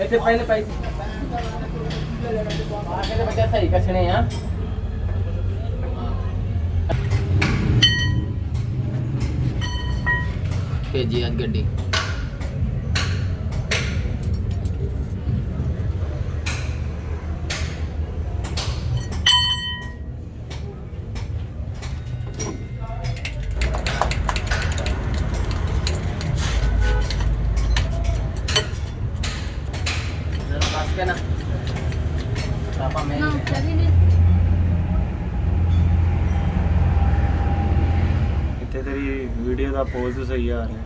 ਇੱਥੇ ਪਹਿਲੇ ਪੈਸੇ ਆ ਕੇ ਬੱਚਾ ਸਹੀ ਕੱਛਣੇ ਆ ਭੇਜੀ ਅੱਜ ਗੱਡੀ ना पापा मैं ਇੱਥੇ ਤੇਰੀ ਵੀਡੀਓ ਦਾ ਪੋਜ਼ ਸਹੀ ਆ ਰਿਹਾ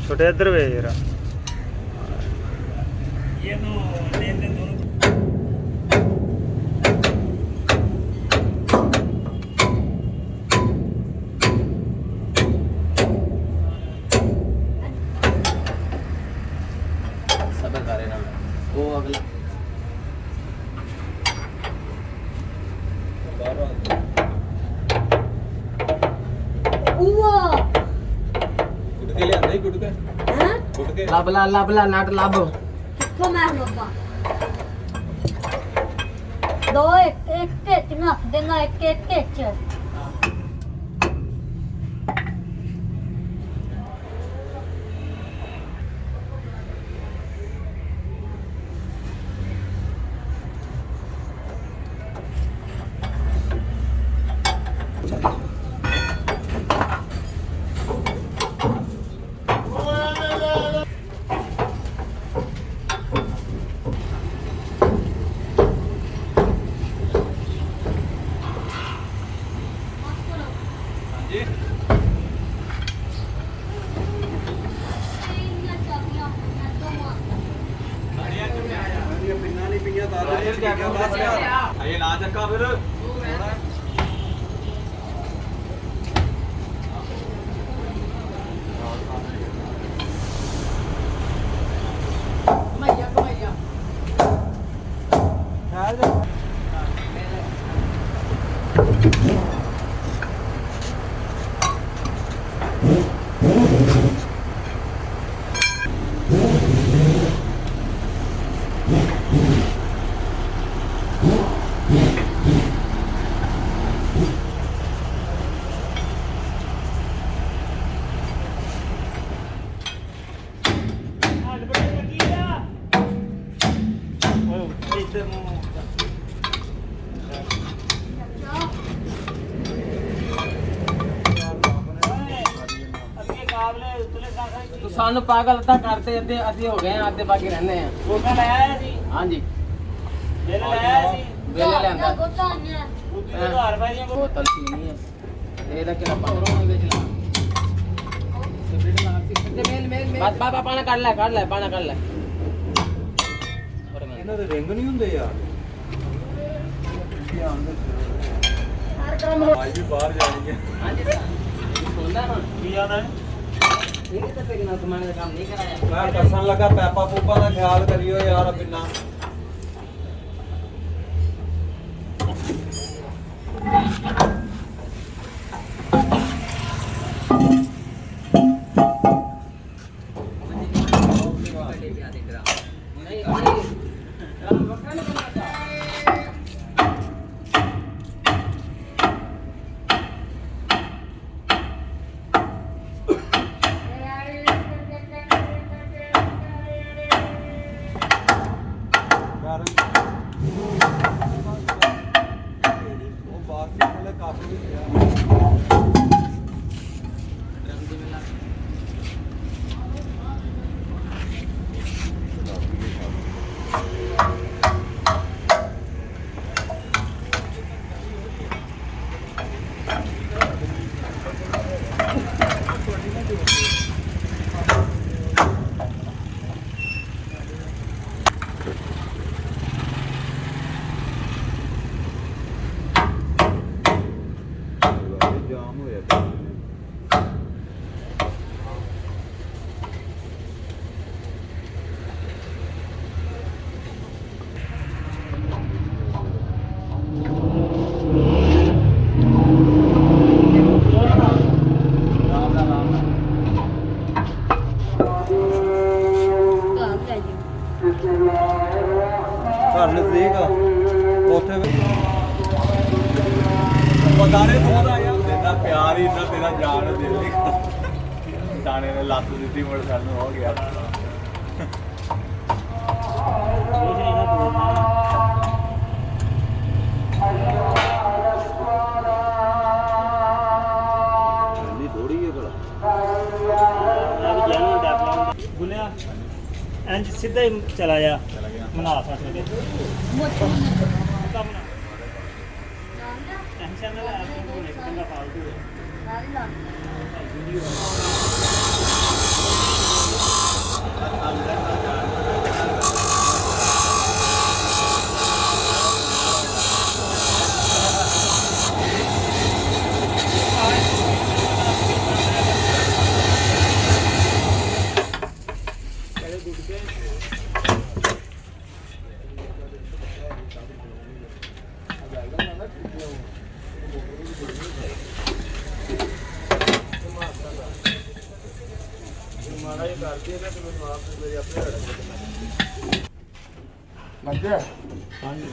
ਛੋਟੇ ਇੱਧਰ ਵੇ ਯਾਰ ਇਹ ਤੋਂ ਲੈਣ ਦੇਣ ਦੋਨੋਂ वो अगला गुटके ले आंदे गुटके हैं गुटके लाबला नाट लाब किसको मैं बाबा दो एक टेच ना देना एक टेच ये ला चक्का फिर तो सानू पागल अद्धा करते अद्धे अद्धे हो गए अद्धे बाकी रहने हैं गोटा लाया सी हां जी वेले लाया सी वेले लेंदा गोता ने दूधी ਦੇ ਘਰ ਪੈ ਜੀ बोतल पीनी है ਇਹਦਾ ਕਿਹੜਾ ਪਾਵਰ ਹੋਣਾ ਵਿੱਚ ਲਾ ਸਿਗਰਟ ਲਾ ਸਿਗਰਟ ਮੇਲ ਬਸ ਬਾਬਾ ਪਾਣਾ ਕੱਢ ਲੈ ਪਾਣਾ ਕੱਢ ਲੈ ਇਹਨਾਂ ਦੇ ਰਿੰਗ ਨਹੀਂ ਹੁੰਦੇ ਯਾਰ हर काम ਅੱਜ ਵੀ ਬਾਹਰ ਜਾਣੀ ਹੈ ਹਾਂ ਜੀ ਸੁਣਦਾ ਹੁਣ ਕੀ ਆਦਾ ਹੈ ਇਹ ਤਾਂ ਤੇਰੇ ਨਾਲ ਕਮਾਣੇ ਦਾ ਕੰਮ ਨਹੀਂ ਕਰਾਇਆ ਮੈਂ ਦੱਸਣ ਲੱਗਾ ਪੈਪਾ ਪੂਪਾ ਦਾ ਖਿਆਲ ਕਰਿਓ ਯਾਰ ਬਿਨਾ ਜਾਮ ਹੋਇਆ ਪਿਆ। ਘਰ ਲੈ ਜੀ ਘਰ ਨਜ਼ਦੀਕ ਆ ਉੱਥੇ ਪਤਾਣੇ ਤੋਂ ਦਾ ਯਾਰ ਤੇਰਾ ਪਿਆਰ ਹੀ ਇੰਨਾ ਤੇਰਾ ਜਾਨ ਦਿਲ ਨਹੀਂ ਦਾਣੇ ਨੇ ਲੱਤ ਦਿੱਤੀ ਮੋਟਰਸਾਈਕਲ ਨੂੰ ਹੋ ਗਿਆ ਕੁਝ ਨਹੀਂ ਨਾ ਬੋਲਣਾ ਨਹੀਂ ਥੋੜੀ ਹੈ ਭਲਾ ਮੈਂ ਵੀ ਜਾਨੂੰ ਡੈਵਲਪ ਗੁਲਿਆ ਇੰਜ ਸਿੱਧਾ ਹੀ ਚਲਾ ਜਾ ਚਲਾ ਗਿਆ ਮਨਾ ਸਕਦੇ ਮੋਚੋ ਕੰਮ ਨਾ ਟੈਨਸ਼ਨ ਨਾ ਲੈ ਤੂੰ ਇੱਕ ਚੰਗਾ ਫਾਲਤੂ ਹੈ ਨਾਲ ਲਾ ਮਾੜਾ ਜਿਹਾ ਕਰਦੀ ਹੈ ਤੇ ਮੈਨੂੰ ਆਪ ਮੇਰੇ ਆਪਣੇ ਲੱਗ ਗਿਆ ਹਾਂਜੀ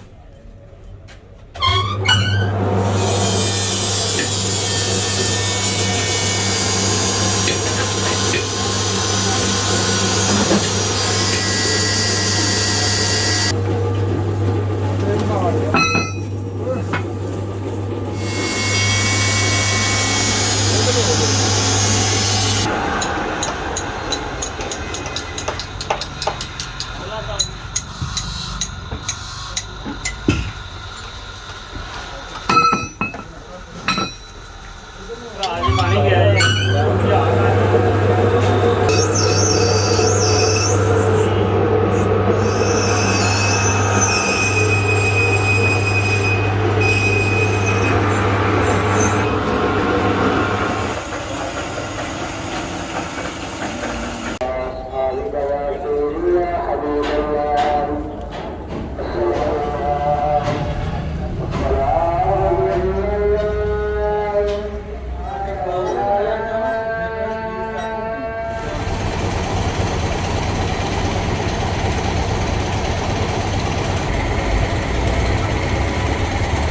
ਭਰਾ ਜੀ ਪਾਣੀ ਗਿਆ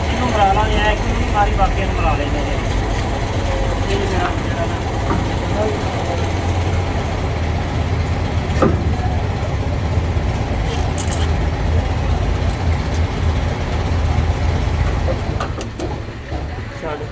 ਇਹਨੂੰ ਮਰਾ ਲਾਂਗੇ ਐ ਕਿ ਨਹੀਂ ਮਾਰੀ ਬਾਕੀ ਨੂੰ ਮਰਾ ਲੈਂਦੇ ਨੇ ਇਹ ਮੇਰਾ ਜਿਹੜਾ ਨਾ ਛੱਡ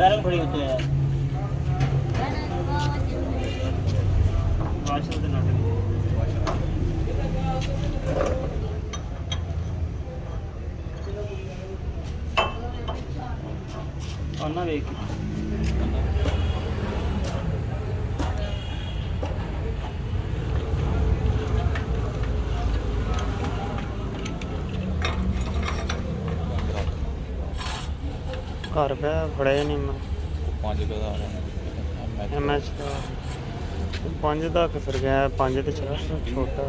ਵਾਇਰਲ ਬੜੀ ਉੱਤੇ ਆ ਵਾਸ਼ਰ ਦੇ ਨਾਲ ਆਨਾ ਵੇਖ ਘਰ ਪਿਆ ਫੜਿਆ ਨਹੀਂ ਮੈਂ 5 ਦਾ ਐਮਐਚ ਦਾ 5 ਦਾ ਫਿਰ ਗਿਆ 5 ਤੇ ਚਲਾ ਛੋਟਾ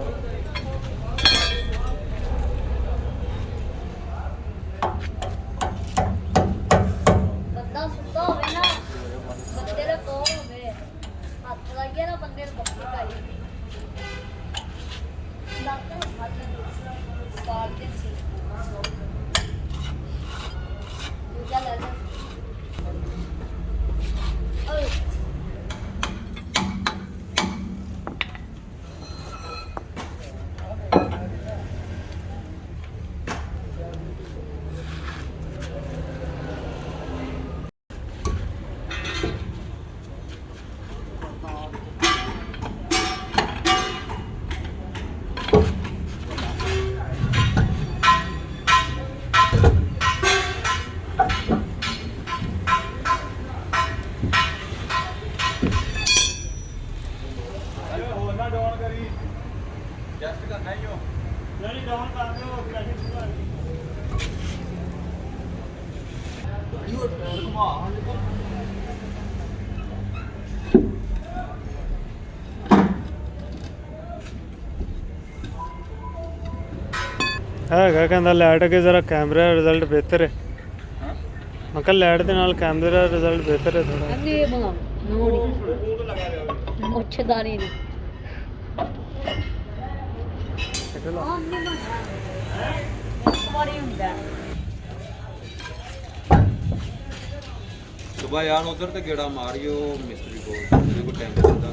ਬੰਦਾ ਸੁੱਤਾ ਹੋਵੇ ਨਾ ਬੰਦੇ ਦਾ ਕੋਲ ਹੋਵੇ ਹੱਥ ਲੱਗ ਗਿਆ ਨਾ ਬੰਦੇ ਨੂੰ ਪੱਕੀ ਕਾਈ ਲੱਗਦਾ ਹੱਥ ਬਾਲ ਕੇ ਸੀ ਦੂਜਾ ਲੈ ਲੈ ਓਏ ਹੋਰ ਨਾ ਡਾਊਨ ਕਰੀ ਜਸਟ ਕਰਨਾ ਹੀ ਹੋ ਨਹੀਂ ਡਾਊਨ ਕਰ ਦਿਓ ਪ੍ਰੈਸ਼ਰ ਪੂਰਾ ਯੂ ਘੁਮਾ ਹੈਗਾ ਕਹਿੰਦਾ ਲਾਈਟ ਅੱਗੇ ਜ਼ਰਾ ਕੈਮਰਾ ਰਿਜ਼ਲਟ ਬਿਹਤਰ ਹੈ ਮੈਂ ਕਿਹਾ ਲਾਈਟ ਦੇ ਨਾਲ ਕੈਮਰਾ ਰਿਜ਼ਲਟ ਬਿਹਤਰ ਹੈ ਥੋੜਾ ਅੱਗੇ ਬਣਾ ਨੋੜੀ ਮੁੱਛਦਾਰੀ ਨੇ ਸੁਬਾ ਯਾਰ ਉਧਰ ਤੇ ਗੇੜਾ ਮਾਰਿਓ ਮਿਸਤਰੀ ਕੋਲ ਇਹਦੇ ਕੋਲ ਟਾਈਮ ਲੱਗਦਾ